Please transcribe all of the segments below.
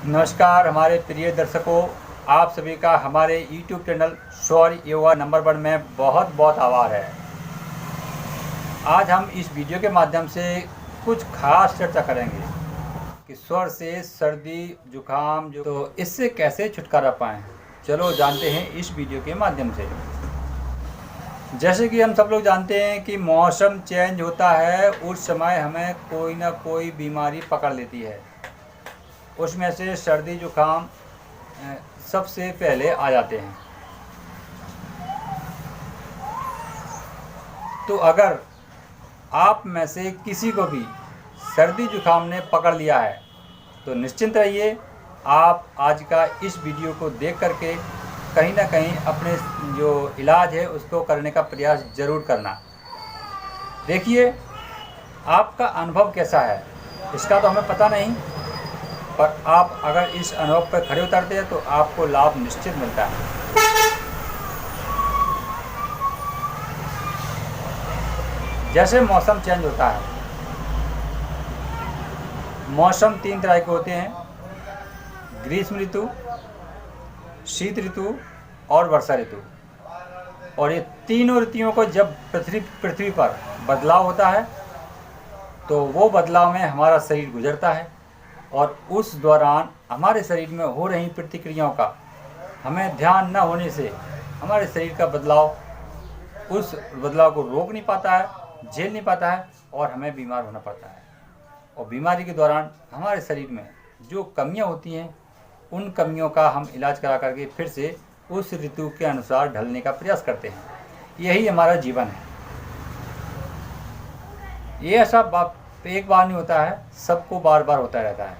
नमस्कार हमारे प्रिय दर्शकों, आप सभी का हमारे YouTube चैनल स्वर योगा नंबर 1 में बहुत बहुत आभार है। आज हम इस वीडियो के माध्यम से कुछ खास चर्चा करेंगे कि स्वर से सर्दी जुकाम तो इससे कैसे छुटकारा पाएं। चलो जानते हैं इस वीडियो के माध्यम से। जैसे कि हम सब लोग जानते हैं कि मौसम चेंज होता है, उस समय हमें कोई ना कोई बीमारी पकड़ लेती है। उसमें से सर्दी जुकाम सबसे पहले आ जाते हैं। तो अगर आप में से किसी को भी सर्दी जुकाम ने पकड़ लिया है तो निश्चिंत रहिए, आप आज का इस वीडियो को देख करके कहीं ना कहीं अपने जो इलाज है उसको करने का प्रयास ज़रूर करना। देखिए आपका अनुभव कैसा है इसका तो हमें पता नहीं, पर आप अगर इस अनुभव पर खड़े उतरते हैं तो आपको लाभ निश्चित मिलता है। जैसे मौसम चेंज होता है, मौसम 3 तरह के होते हैं: ग्रीष्म ऋतु, शीत ऋतु और वर्षा ऋतु। और ये तीनों ऋतुओं को जब पृथ्वी पर बदलाव होता है तो वो बदलाव में हमारा शरीर गुजरता है, और उस दौरान हमारे शरीर में हो रही प्रतिक्रियाओं का हमें ध्यान न होने से हमारे शरीर का बदलाव उस बदलाव को रोक नहीं पाता है, झेल नहीं पाता है, और हमें बीमार होना पड़ता है। और बीमारी के दौरान हमारे शरीर में जो कमियां होती हैं उन कमियों का हम इलाज करा करके फिर से उस ऋतु के अनुसार ढलने का प्रयास करते हैं। यही हमारा जीवन है। ये ऐसा एक बार नहीं होता है, सबको बार बार होता रहता है।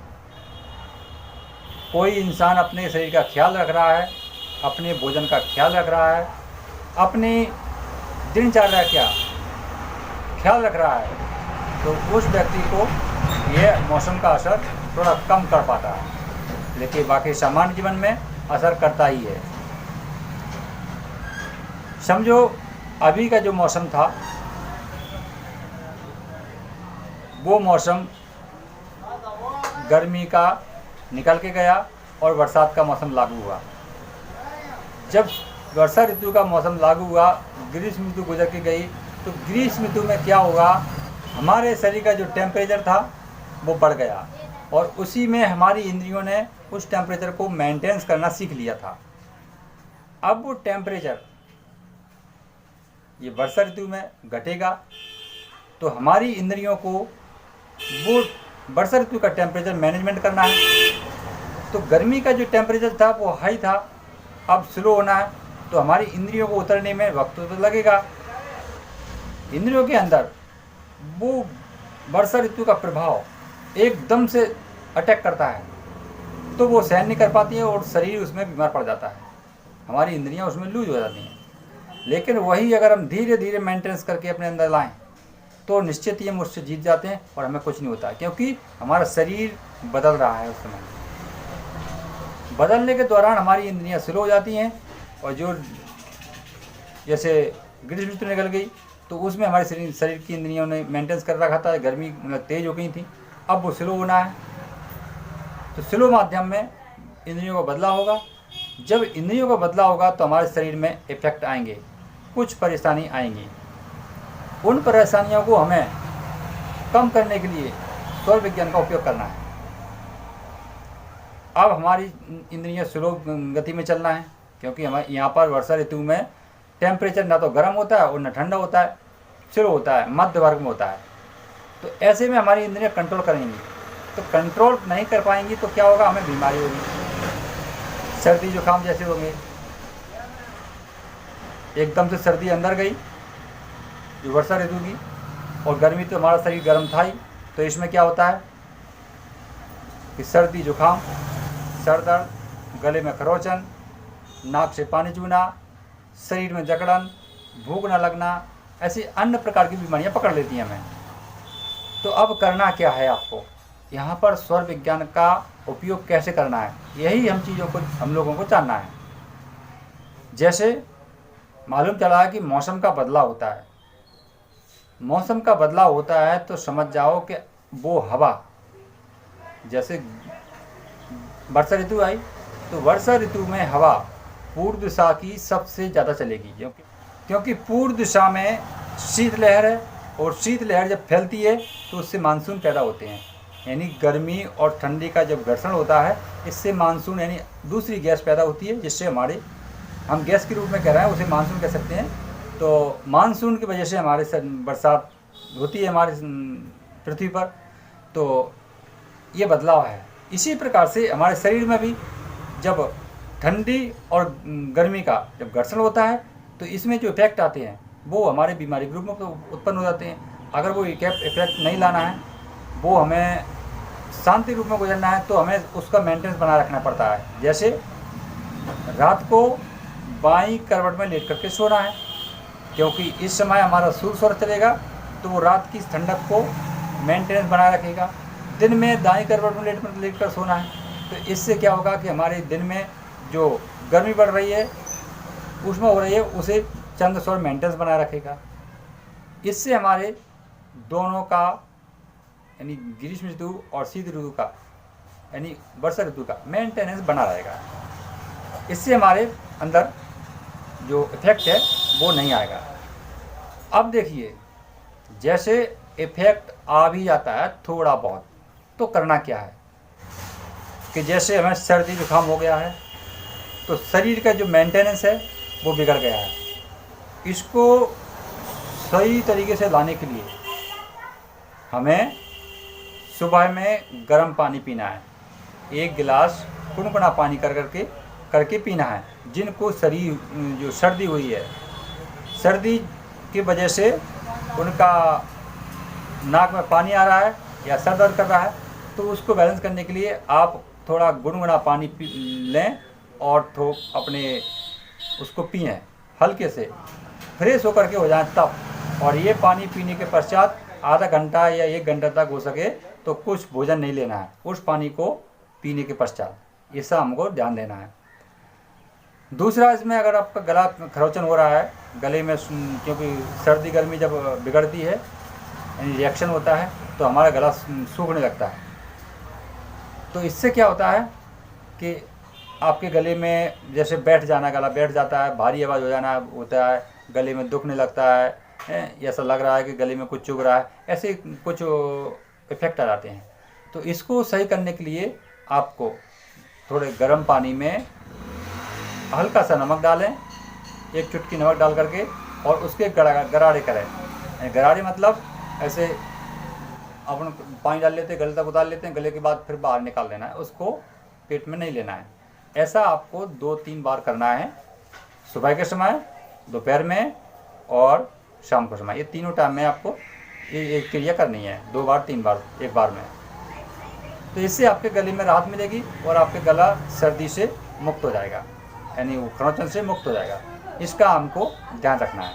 कोई इंसान अपने शरीर का ख्याल रख रहा है, अपने भोजन का ख्याल रख रहा है, अपनी दिनचर्या का ख्याल रख रहा है, तो उस व्यक्ति को यह मौसम का असर थोड़ा कम कर पाता है, लेकिन बाकी सामान्य जीवन में असर करता ही है। समझो अभी का जो मौसम था वो मौसम गर्मी का निकल के गया और बरसात का मौसम लागू हुआ। जब वर्षा ऋतु का मौसम लागू हुआ, ग्रीष्म ऋतु गुजर के गई, तो ग्रीष्म ऋतु में क्या होगा, हमारे शरीर का जो टेम्परेचर था वो बढ़ गया, और उसी में हमारी इंद्रियों ने उस टेम्परेचर को मेंटेन करना सीख लिया था। अब वो टेम्परेचर ये वर्षा ऋतु में घटेगा, तो हमारी इंद्रियों को वो वर्षा ऋतु का टेम्परेचर मैनेजमेंट करना है। तो गर्मी का जो टेम्परेचर था वो हाई था, अब स्लो होना है, तो हमारी इंद्रियों को उतरने में वक्त तो लगेगा। इंद्रियों के अंदर वो वर्षा ऋतु का प्रभाव एकदम से अटैक करता है, तो वो सहन नहीं कर पाती है और शरीर उसमें बीमार पड़ जाता है, हमारी इंद्रियां उसमें लूज हो जाती हैं। लेकिन वही अगर हम धीरे धीरे मेंटेनेंस करके अपने अंदर लाएं तो निश्चित ही हम उससे जीत जाते हैं और हमें कुछ नहीं होता, क्योंकि हमारा शरीर बदल रहा है। उस समय बदलने के दौरान हमारी इंद्रियां स्लो हो जाती हैं, और जो जैसे ग्रीष्म ऋतु निकल गई तो उसमें हमारे शरीर की इंद्रियों ने मेंटेन कर रखा था, गर्मी तेज़ हो गई थी, अब वो स्लो होना है। तो स्लो माध्यम में इंद्रियों का बदलाव होगा। जब इंद्रियों का बदलाव होगा तो हमारे शरीर में इफेक्ट आएंगे, कुछ परेशानी आएंगी। उन परेशानियों को हमें कम करने के लिए स्वर विज्ञान का उपयोग करना है। अब हमारी इंद्रियां स्लो गति में चलना है, क्योंकि हमारे यहाँ पर वर्षा ऋतु में टेम्परेचर ना तो गर्म होता है और ना ठंडा होता है, स्लो होता है, मध्य वर्ग में होता है। तो ऐसे में हमारी इंद्रियां कंट्रोल करेंगी, तो कंट्रोल नहीं कर पाएंगी तो क्या होगा, हमें बीमारी होगी, सर्दी जुकाम जैसे होंगे। एकदम से सर्दी अंदर गई जो वर्षा ऋतु की, और गर्मी तो हमारा शरीर गर्म था ही, तो इसमें क्या होता है कि सर्दी जुकाम, सर दर्द, गले में खरोचन, नाक से पानी चूना, शरीर में जकड़न, भूख न लगना, ऐसी अन्य प्रकार की बीमारियां पकड़ लेती हैं हमें। तो अब करना क्या है आपको, यहाँ पर स्वर विज्ञान का उपयोग कैसे करना है, यही हम लोगों को जानना है। जैसे मालूम चला है कि मौसम का बदलाव होता है, मौसम का बदलाव होता है तो समझ जाओ कि वो हवा जैसे वर्षा ऋतु आई तो वर्षा ऋतु में हवा पूर्व दिशा की सबसे ज़्यादा चलेगी, क्योंकि पूर्व दिशा में शीतलहर है और शीतलहर जब फैलती है तो उससे मानसून पैदा होते हैं। यानी गर्मी और ठंडी का जब घर्षण होता है इससे मानसून यानी दूसरी गैस पैदा होती है, जिससे हमारे हम गैस के रूप में कह रहे हैं उसे मानसून कह सकते हैं। तो मानसून की वजह से हमारे बरसात होती है हमारे पृथ्वी पर। तो ये बदलाव है। इसी प्रकार से हमारे शरीर में भी जब ठंडी और गर्मी का जब घर्षण होता है तो इसमें जो इफेक्ट आते हैं वो हमारे बीमारी के रूप में उत्पन्न हो जाते हैं। अगर वो इफेक्ट नहीं लाना है, वो हमें शांति रूप में गुजरना है, तो हमें उसका मेंटेनेंस बनाए रखना पड़ता है। जैसे रात को बाईं करवट में लेट करके सोना है, क्योंकि इस समय हमारा सूर्य चलेगा तो वो रात की ठंडक को मेंटेनेंस बनाए रखेगा। दिन में दाईं करवट में लेट कर सोना है, तो इससे क्या होगा कि हमारे दिन में जो गर्मी बढ़ रही है, ऊष्मा हो रही है, उसे चंद्र सौर मेंटेनेंस बनाए रखेगा। इससे हमारे दोनों का यानी ग्रीष्म ऋतु और शीत ऋतु का यानी वर्षा ऋतु का मेंटेनेंस बना रहेगा। इससे हमारे अंदर जो इफेक्ट है वो नहीं आएगा। अब देखिए, जैसे इफेक्ट आ भी जाता है थोड़ा बहुत, तो करना क्या है कि जैसे हमें सर्दी जुकाम हो गया है तो शरीर का जो मेंटेनेंस है वो बिगड़ गया है। इसको सही तरीके से लाने के लिए हमें सुबह में गर्म पानी पीना है। 1 गिलास गुनगुना पानी करके पीना है। जिनको शरीर जो सर्दी हुई है, सर्दी की वजह से उनका नाक में पानी आ रहा है या सर दर्द कर रहा है, तो उसको बैलेंस करने के लिए आप थोड़ा गुनगुना पानी पी लें और अपने उसको पिएं हल्के से, फ्रेश होकर के हो जाए तब। और ये पानी पीने के पश्चात आधा घंटा या 1 घंटा तक हो सके तो कुछ भोजन नहीं लेना है उस पानी को पीने के पश्चात। इसका हमको ध्यान देना है। दूसरा, इसमें अगर आपका गला खरोचन हो रहा है गले में, क्योंकि सर्दी गर्मी जब बिगड़ती है यानी रिएक्शन होता है तो हमारा गला सूखने लगता है। तो इससे क्या होता है कि आपके गले में जैसे गला बैठ जाता है, भारी आवाज़ हो जाना होता है, गले में दुखने लगता है, ऐसा लग रहा है कि गले में कुछ चुभ रहा है, ऐसे कुछ इफेक्ट आ जाते हैं। तो इसको सही करने के लिए आपको थोड़े गर्म पानी में हल्का सा नमक डालें, 1 चुटकी नमक डाल करके, और उसके गरारे करें। गरारे मतलब ऐसे अपन पानी डाल लेते हैं, गले तक उतार लेते हैं, गले के बाद फिर बाहर निकाल लेना है, उसको पेट में नहीं लेना है। ऐसा आपको 2-3 बार करना है, सुबह के समय, दोपहर में और शाम के समय। ये तीनों टाइम में आपको ये क्रिया करनी है, 2 बार 3 बार, 1 बार में। तो इससे आपके गले में राहत मिलेगी और आपके गला सर्दी से मुक्त हो जाएगा, यानी वो खरोंचन से मुक्त हो जाएगा। इसका हमको ध्यान रखना है।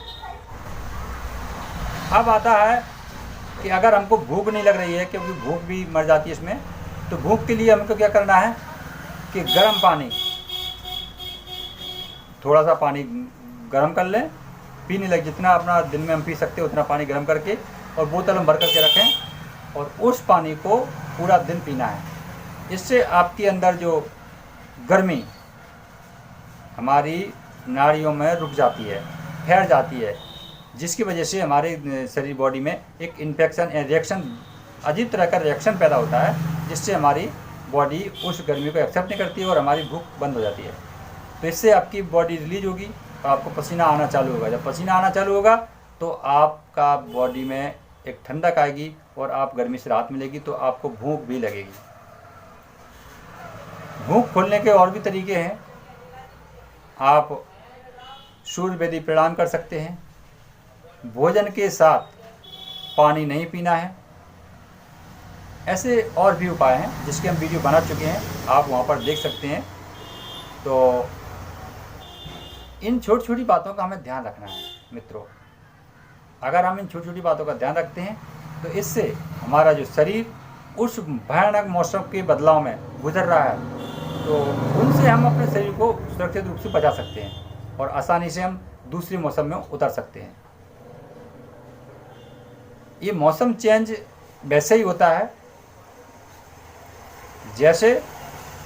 अब आता है कि अगर हमको भूख नहीं लग रही है, क्योंकि भूख भी मर जाती है इसमें, तो भूख के लिए हमको क्या करना है कि गर्म पानी, थोड़ा सा पानी गर्म कर लें, पीने लगे जितना अपना दिन में हम पी सकते हैं उतना पानी गर्म करके, और बोतल में भर करके रखें, और उस पानी को पूरा दिन पीना है। इससे आपके अंदर जो गर्मी हमारी नाड़ियों में रुक जाती है, ठहर जाती है, जिसकी वजह से हमारे शरीर बॉडी में एक इन्फेक्शन रिएक्शन, अजीब तरह का रिएक्शन पैदा होता है, जिससे हमारी बॉडी उस गर्मी को एक्सेप्ट नहीं करती है और हमारी भूख बंद हो जाती है। तो इससे आपकी बॉडी रिलीज होगी और आपको पसीना आना चालू होगा। जब पसीना आना चालू होगा तो आपका बॉडी में एक ठंडक आएगी और आप गर्मी से राहत मिलेगी, तो आपको भूख भी लगेगी। भूख खोलने के और भी तरीके हैं। आप सूर्य वेदी प्राणायाम कर सकते हैं। भोजन के साथ पानी नहीं पीना है। ऐसे और भी उपाय हैं जिसके हम वीडियो बना चुके हैं, आप वहाँ पर देख सकते हैं। तो इन छोटी छोटी बातों का हमें ध्यान रखना है मित्रों। अगर हम इन छोटी छोटी बातों का ध्यान रखते हैं तो इससे हमारा जो शरीर उस भयानक मौसम के बदलाव में गुजर रहा है, तो उनसे हम अपने शरीर को सुरक्षित रूप से बचा सकते हैं और आसानी से हम दूसरे मौसम में उतर सकते हैं। ये मौसम चेंज वैसे ही होता है जैसे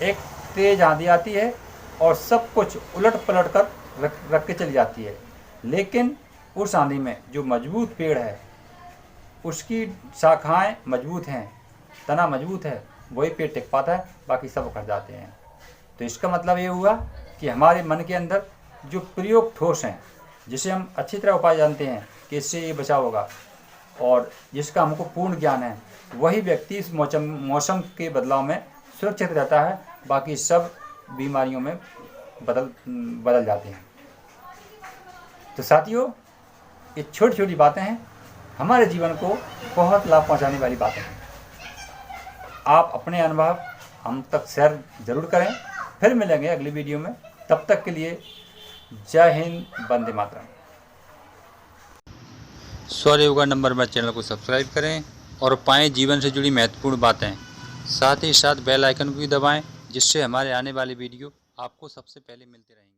एक तेज आंधी आती है और सब कुछ उलट पलट कर रख के चली जाती है। लेकिन उस आंधी में जो मजबूत पेड़ है, उसकी शाखाएं मजबूत हैं, तना मजबूत है, वही पेड़ टिक पाता है, बाकी सब उखड़ जाते हैं। तो इसका मतलब ये हुआ कि हमारे मन के अंदर जो प्रयोग ठोस हैं, जिसे हम अच्छी तरह उपाय जानते हैं कि इससे ये बचाव होगा और जिसका हमको पूर्ण ज्ञान है, वही व्यक्ति इस मौसम के बदलाव में सुरक्षित रहता है, बाकी सब बीमारियों में बदल जाते हैं। तो साथियों, ये छोटी छोटी बातें हैं, हमारे जीवन को बहुत लाभ पहुंचाने वाली बातें हैं। आप अपने अनुभव हम तक शेयर ज़रूर करें। फिर मिलेंगे अगली वीडियो में, तब तक के लिए जय हिंद, वंदे मातरम। स्वर योगा नंबर में चैनल को सब्सक्राइब करें और पाएं जीवन से जुड़ी महत्वपूर्ण बातें। साथ ही साथ बेल आइकन को भी दबाएं, जिससे हमारे आने वाली वीडियो आपको सबसे पहले मिलते रहेंगे।